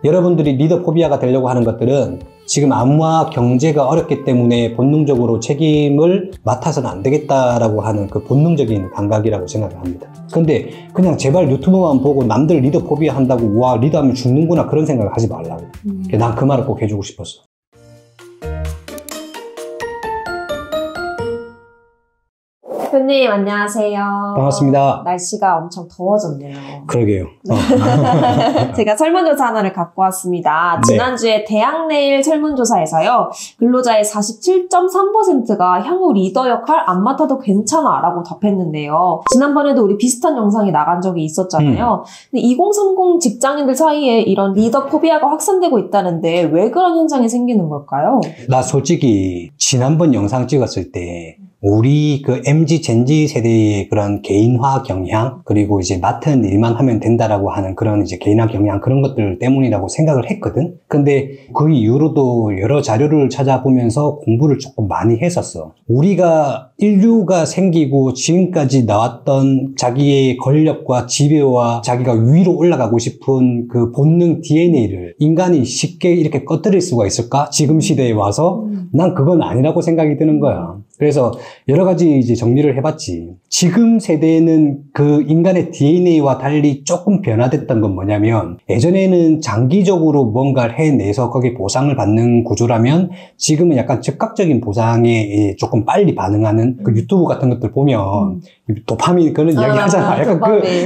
여러분들이 리더 포비아가 되려고 하는 것들은 지금 암호화 경제가 어렵기 때문에 본능적으로 책임을 맡아서는 안 되겠다라고 하는 그 본능적인 감각이라고 생각을 합니다. 근데 그냥 제발 유튜브만 보고 남들 리더 포비아 한다고 와 리더하면 죽는구나 그런 생각을 하지 말라고. 난 그 말을 꼭 해주고 싶었어. 대표님 안녕하세요. 반갑습니다. 날씨가 엄청 더워졌네요. 그러게요. 제가 설문조사 하나를 갖고 왔습니다. 네. 지난주에 대학내일 설문조사에서요. 근로자의 47.3%가 향후 리더 역할 안 맡아도 괜찮아 라고 답했는데요. 지난번에도 우리 비슷한 영상이 나간 적이 있었잖아요. 근데 2030 직장인들 사이에 이런 리더 포비아가 확산되고 있다는데 왜 그런 현상이 생기는 걸까요? 나 솔직히 지난번 영상 찍었을 때 우리 그 MZ, 젠지 세대의 그런 개인화 경향, 그리고 이제 맡은 일만 하면 된다라고 하는 그런 이제 개인화 경향 그런 것들 때문이라고 생각을 했거든? 근데 그 이후로도 여러 자료를 찾아보면서 공부를 조금 많이 했었어. 우리가 인류가 생기고 지금까지 나왔던 자기의 권력과 지배와 자기가 위로 올라가고 싶은 그 본능 DNA를 인간이 쉽게 이렇게 꺼뜨릴 수가 있을까? 지금 시대에 와서? 난 그건 아니라고 생각이 드는 거야. 그래서 여러 가지 이제 정리를 해봤지. 지금 세대에는 그 인간의 DNA와 달리 조금 변화됐던 건 뭐냐면 예전에는 장기적으로 뭔가를 해내서 거기에 보상을 받는 구조라면 지금은 약간 즉각적인 보상에 조금 빨리 반응하는 그 유튜브 같은 것들 보면 도파민 그런 이야기 하잖아. 약간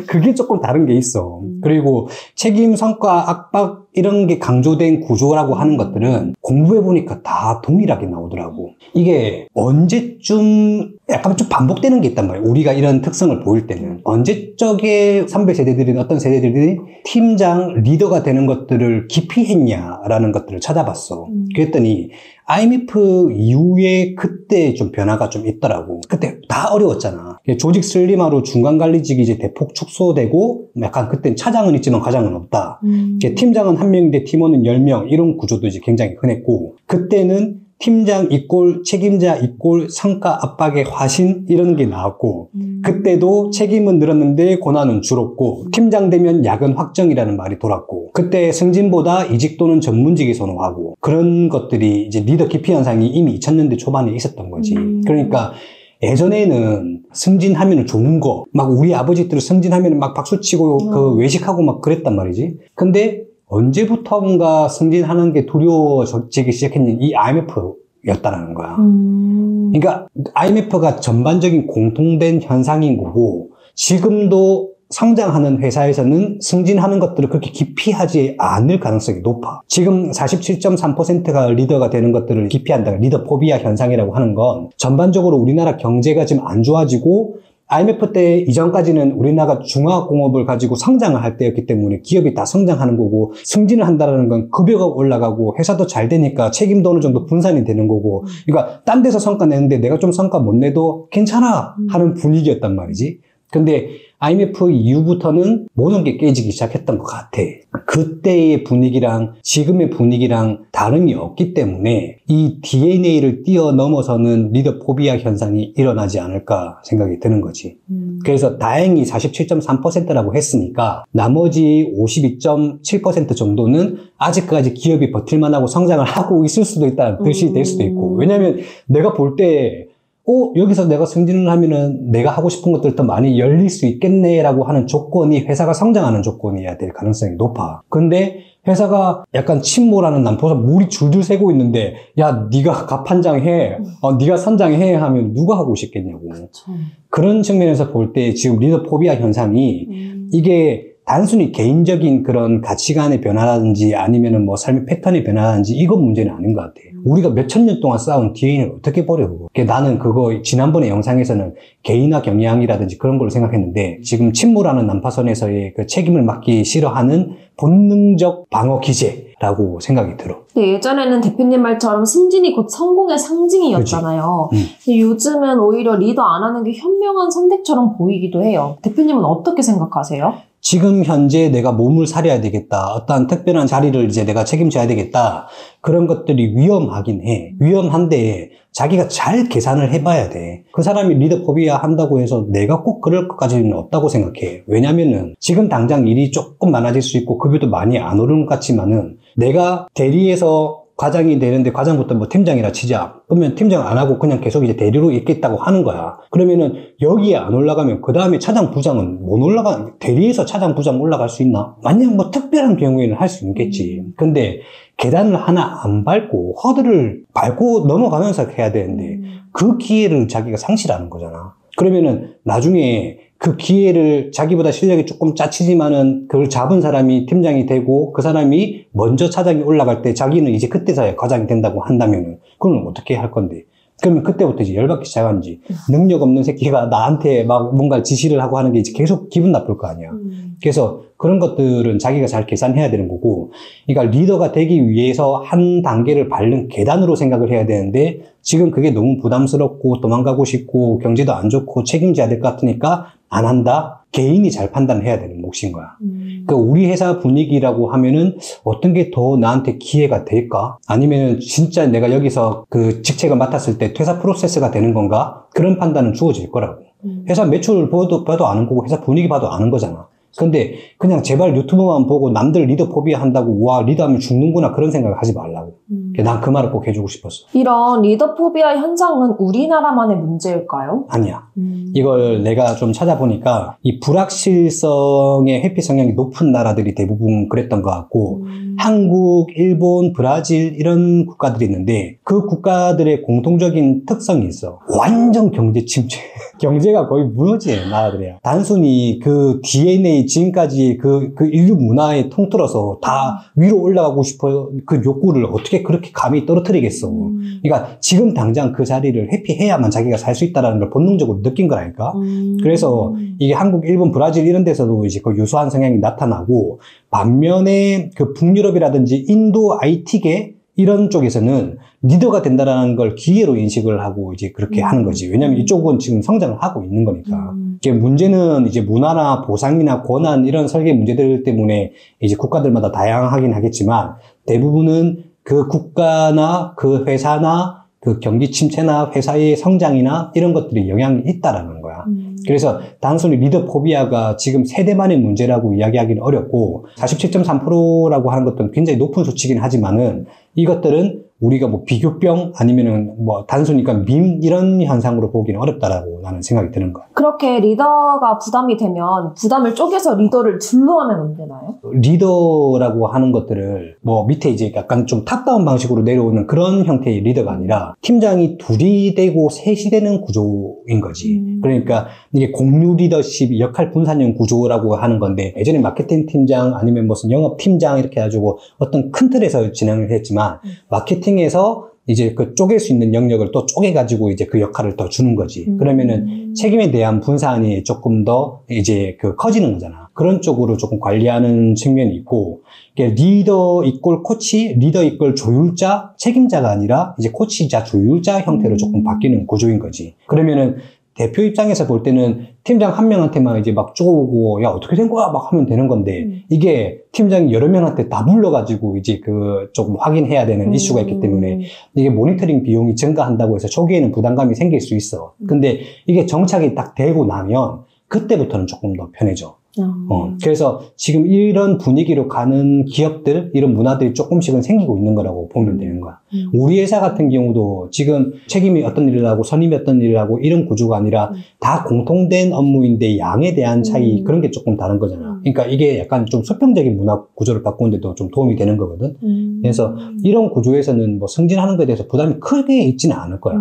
그게 조금 다른 게 있어. 그리고 책임, 성과, 압박 이런 게 강조된 구조라고 하는 것들은 공부해보니까 다 동일하게 나오더라고. 이게 언제쯤 약간 좀 반복되는 게 있단 말이야. 우리가 이런 특성을 보일 때는. 언제적에 선배 세대들이나 어떤 세대들이 팀장, 리더가 되는 것들을 기피했냐라는 것들을 찾아봤어. 그랬더니 IMF 이후에 그때 좀 변화가 좀 있더라고. 그때 다 어려웠잖아. 조직 슬림화로 중간관리직이 이제 대폭 축소되고 약간 그땐 차장은 있지만 과장은 없다. 팀장은 1명인데 팀원은 10명 이런 구조도 이제 굉장히 흔했고 그때는 팀장 이꼴 책임자 이꼴 성과 압박의 화신 이런 게 나왔고 그때도 책임은 늘었는데 권한은 줄었고 팀장 되면 야근 확정이라는 말이 돌았고 그때 승진보다 이직 또는 전문직이 선호하고 그런 것들이 이제 리더 기피 현상이 이미 2000년대 초반에 있었던 거지. 그러니까 예전에는 승진하면 좋은 거, 막 우리 아버지들 승진하면 막 박수치고 그 외식하고 막 그랬단 말이지. 근데 언제부턴가 승진하는 게 두려워지기 시작했는 이 IMF였다는 거야. 그러니까 IMF가 전반적인 공통된 현상인 거고 지금도 성장하는 회사에서는 승진하는 것들을 그렇게 기피하지 않을 가능성이 높아. 지금 47.3%가 리더가 되는 것들을 기피한다. 리더 포비아 현상이라고 하는 건 전반적으로 우리나라 경제가 지금 안 좋아지고 IMF 때 이전까지는 우리나라가 중화공업을 가지고 성장을 할 때였기 때문에 기업이 다 성장하는 거고 승진을 한다는 건 급여가 올라가고 회사도 잘 되니까 책임도 어느 정도 분산이 되는 거고 그러니까 딴 데서 성과 내는데 내가 좀 성과 못 내도 괜찮아 하는 분위기였단 말이지. 근데 IMF 이후부터는 모든 게 깨지기 시작했던 것 같아. 그때의 분위기랑 지금의 분위기랑 다름이 없기 때문에 이 DNA를 뛰어넘어서는 리더 포비아 현상이 일어나지 않을까 생각이 드는 거지. 그래서 다행히 47.3%라고 했으니까 나머지 52.7% 정도는 아직까지 기업이 버틸만하고 성장을 하고 있을 수도 있다는 뜻이 될 수도 있고 왜냐면 내가 볼 때 여기서 내가 승진을 하면은 내가 하고 싶은 것들 더 많이 열릴 수 있겠네라고 하는 조건이 회사가 성장하는 조건이어야 될 가능성이 높아. 근데 회사가 약간 침몰하는 난포서 물이 줄줄 새고 있는데 야 네가 갑판장해, 네가 선장해 하면 누가 하고 싶겠냐고. 그쵸. 그런 측면에서 볼 때 지금 리더 포비아 현상이 이게 단순히 개인적인 그런 가치관의 변화라든지 아니면은 뭐 삶의 패턴의 변화라든지 이건 문제는 아닌 것 같아. 우리가 몇천 년 동안 쌓은 DNA를 어떻게 버려 그거. 나는 그거 지난번에 영상에서는 개인화 경향이라든지 그런 걸 생각했는데 지금 침몰하는 난파선에서의 그 책임을 맡기 싫어하는 본능적 방어 기제라고 생각이 들어. 예전에는 대표님 말처럼 승진이 곧 성공의 상징이었잖아요. 근데 요즘은 오히려 리더 안 하는 게 현명한 선택처럼 보이기도 해요. 대표님은 어떻게 생각하세요? 지금 현재 내가 몸을 사려야 되겠다. 어떠한 특별한 자리를 이제 내가 책임져야 되겠다. 그런 것들이 위험하긴 해. 위험한데 자기가 잘 계산을 해봐야 돼. 그 사람이 리더 포비아 한다고 해서 내가 꼭 그럴 것까지는 없다고 생각해. 왜냐면은 지금 당장 일이 조금 많아질 수 있고 급여도 많이 안 오르는 것 같지만은 내가 대리에서 과장이 되는데 과장부터 뭐 팀장이라 치자. 그러면 팀장 안 하고 그냥 계속 이제 대리로 있겠다고 하는 거야. 그러면은 여기에 안 올라가면 그 다음에 차장 부장은 못 대리에서 차장 부장 올라갈 수 있나? 만약 뭐 특별한 경우에는 할 수 있겠지. 근데 계단을 하나 안 밟고 허들을 밟고 넘어가면서 해야 되는데 그 기회를 자기가 상실하는 거잖아. 그러면은 나중에 그 기회를 자기보다 실력이 조금 짜치지만은 그걸 잡은 사람이 팀장이 되고 그 사람이 먼저 차장이 올라갈 때 자기는 이제 그때서야 과장이 된다고 한다면은 그건 어떻게 할 건데? 그러면 그때부터 이제 열받기 시작하는지 능력 없는 새끼가 나한테 막 뭔가 지시를 하고 하는 게 이제 계속 기분 나쁠 거 아니야. 그래서 그런 것들은 자기가 잘 계산해야 되는 거고, 그러니까 리더가 되기 위해서 한 단계를 밟는 계단으로 생각을 해야 되는데 지금 그게 너무 부담스럽고 도망가고 싶고 경제도 안 좋고 책임져야 될 것 같으니까 안 한다? 개인이 잘 판단해야 되는 몫인 거야. 그러니까 우리 회사 분위기라고 하면은 어떤 게 더 나한테 기회가 될까? 아니면 진짜 내가 여기서 그 직책을 맡았을 때 퇴사 프로세스가 되는 건가? 그런 판단은 주어질 거라고. 회사 매출 봐도 아는 거고 회사 분위기 봐도 아는 거잖아. 근데 그냥 제발 유튜브만 보고 남들 리더 포비아 한다고 와 리더하면 죽는구나 그런 생각을 하지 말라고. 난 그 말을 꼭 해주고 싶었어. 이런 리더 포비아 현상은 우리나라만의 문제일까요? 아니야. 이걸 내가 좀 찾아보니까 이 불확실성의 회피 성향이 높은 나라들이 대부분 그랬던 것 같고 한국, 일본, 브라질 이런 국가들이 있는데 그 국가들의 공통적인 특성이 있어. 완전 경제 침체. 경제가 거의 무너지는 나라들이야. 단순히 그 DNA 지금까지 그 인류 문화에 통틀어서 다 위로 올라가고 싶어 그 욕구를 어떻게 그렇게 감히 떨어뜨리겠어. 그러니까 지금 당장 그 자리를 회피해야만 자기가 살 수 있다는 걸 본능적으로 느낀 거라니까. 그래서 이게 한국, 일본, 브라질 이런 데서도 이제 그 유사한 성향이 나타나고 반면에 그 북유럽이라든지 인도 IT계 이런 쪽에서는 리더가 된다는 걸 기회로 인식을 하고 이제 그렇게 하는 거지. 왜냐면 이쪽은 지금 성장을 하고 있는 거니까. 이게 문제는 이제 문화나 보상이나 권한 이런 설계 문제들 때문에 이제 국가들마다 다양하긴 하겠지만 대부분은 그 국가나 그 회사나 그 경기 침체나 회사의 성장이나 이런 것들이 영향이 있다라는 거야. 그래서 단순히 리더 포비아가 지금 세대만의 문제라고 이야기하기는 어렵고 47.3%라고 하는 것들은 굉장히 높은 수치긴 하지만은 이것들은 우리가 뭐 비교병 아니면은 뭐 단순히 그러니까 밈 이런 현상으로 보기는 어렵다라고 나는 생각이 드는 거야. 그렇게 리더가 부담이 되면 부담을 쪼개서 리더를 둘로 하면 안 되나요? 리더라고 하는 것들을 뭐 밑에 이제 약간 좀 탑다운 방식으로 내려오는 그런 형태의 리더가 아니라 팀장이 둘이 되고 셋이 되는 구조인 거지. 그러니까 이게 공유 리더십 역할 분산형 구조라고 하는 건데 예전에 마케팅 팀장 아니면 무슨 영업 팀장 이렇게 해가지고 어떤 큰 틀에서 진행을 했지만 마케팅에서 이제 그 쪼갤 수 있는 영역을 또 쪼개가지고 이제 그 역할을 더 주는 거지. 그러면은 책임에 대한 분산이 조금 더 이제 그 커지는 거잖아. 그런 쪽으로 조금 관리하는 측면이 있고, 리더 이꼴 코치, 리더 이꼴 조율자, 책임자가 아니라 이제 코치자, 조율자 형태로 조금 바뀌는 구조인 거지. 그러면은 대표 입장에서 볼 때는 팀장 한 명한테만 이제 막 쪼고, 야, 어떻게 된 거야? 막 하면 되는 건데, 이게 팀장이 여러 명한테 다 불러가지고 이제 그 조금 확인해야 되는 이슈가 있기 때문에, 이게 모니터링 비용이 증가한다고 해서 초기에는 부담감이 생길 수 있어. 근데 이게 정착이 딱 되고 나면, 그때부터는 조금 더 편해져. 그래서 지금 이런 분위기로 가는 기업들, 이런 문화들이 조금씩은 생기고 있는 거라고 보면 되는 거야. 우리 회사 같은 경우도 지금 책임이 어떤 일을 하고 선임이 어떤 일을 하고 이런 구조가 아니라 다 공통된 업무인데 양에 대한 차이, 그런 게 조금 다른 거잖아. 그러니까 이게 약간 좀 수평적인 문화 구조를 바꾸는데도 좀 도움이 되는 거거든. 그래서 이런 구조에서는 뭐 승진하는 것에 대해서 부담이 크게 있지는 않을 거야.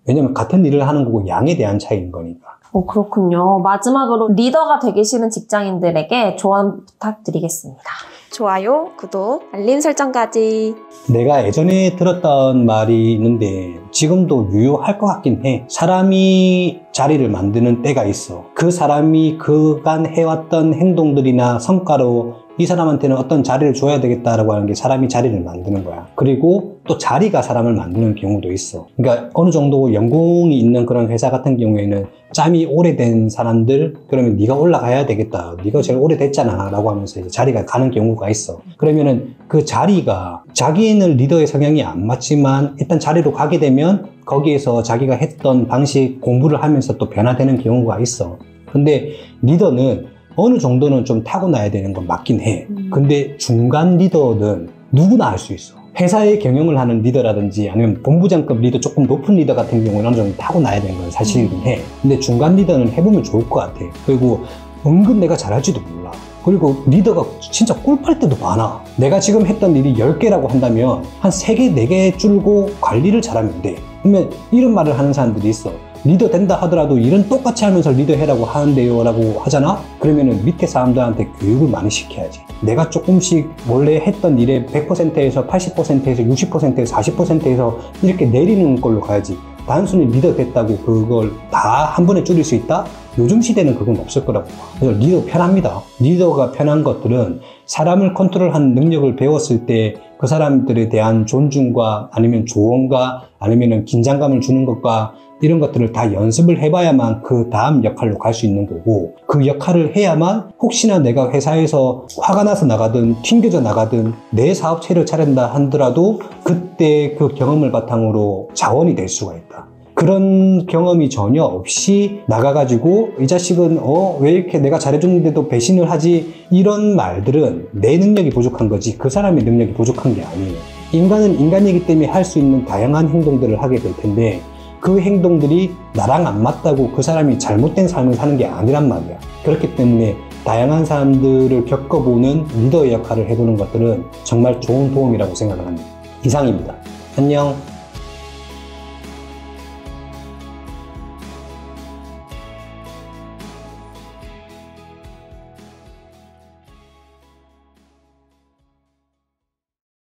왜냐면 같은 일을 하는 거고 양에 대한 차이인 거니까. 그렇군요. 마지막으로 리더가 되기 싫은 직장인들에게 조언 부탁드리겠습니다. 좋아요, 구독, 알림 설정까지. 내가 예전에 들었던 말이 있는데 지금도 유효할 것 같긴 해. 사람이 자리를 만드는 때가 있어. 그 사람이 그간 해왔던 행동들이나 성과로 이 사람한테는 어떤 자리를 줘야 되겠다라고 하는 게 사람이 자리를 만드는 거야. 그리고 또 자리가 사람을 만드는 경우도 있어. 그러니까 어느 정도 연공이 있는 그런 회사 같은 경우에는 짬이 오래된 사람들, 그러면 네가 올라가야 되겠다. 네가 제일 오래됐잖아 라고 하면서 이제 자리가 가는 경우가 있어. 그러면은 그 자리가 자기는 리더의 성향이 안 맞지만 일단 자리로 가게 되면 거기에서 자기가 했던 방식 공부를 하면서 또 변화되는 경우가 있어. 근데 리더는 어느 정도는 좀 타고나야 되는 건 맞긴 해. 근데 중간 리더는 누구나 할 수 있어. 회사의 경영을 하는 리더라든지 아니면 본부장급 리더, 조금 높은 리더 같은 경우는 어느 정도 타고나야 되는 건 사실이긴 해. 근데 중간 리더는 해보면 좋을 것 같아. 그리고 은근 내가 잘할지도 몰라. 그리고 리더가 진짜 꿀빨 때도 많아. 내가 지금 했던 일이 10개라고 한다면 한 3개, 4개 줄고 관리를 잘하면 돼. 그러면 이런 말을 하는 사람들이 있어. 리더 된다 하더라도 일은 똑같이 하면서 리더 해라고 하는데요 라고 하잖아? 그러면은 밑에 사람들한테 교육을 많이 시켜야지. 내가 조금씩 원래 했던 일의 100%에서 80%에서 60%에서 40%에서 이렇게 내리는 걸로 가야지. 단순히 리더 됐다고 그걸 다 한 번에 줄일 수 있다? 요즘 시대는 그건 없을 거라고 봐. 그래서 리더 편합니다. 리더가 편한 것들은 사람을 컨트롤하는 능력을 배웠을 때 그 사람들에 대한 존중과 아니면 조언과 아니면 긴장감을 주는 것과 이런 것들을 다 연습을 해봐야만 그 다음 역할로 갈 수 있는 거고, 그 역할을 해야만 혹시나 내가 회사에서 화가 나서 나가든 튕겨져 나가든 내 사업체를 차린다 하더라도 그때 그 경험을 바탕으로 자원이 될 수가 있다. 그런 경험이 전혀 없이 나가가지고 이 자식은 왜 이렇게 내가 잘해줬는데도 배신을 하지, 이런 말들은 내 능력이 부족한 거지 그 사람의 능력이 부족한 게 아니에요. 인간은 인간이기 때문에 할 수 있는 다양한 행동들을 하게 될 텐데 그 행동들이 나랑 안 맞다고 그 사람이 잘못된 삶을 사는 게 아니란 말이야. 그렇기 때문에 다양한 사람들을 겪어보는 리더의 역할을 해보는 것들은 정말 좋은 도움이라고 생각을 합니다. 이상입니다. 안녕.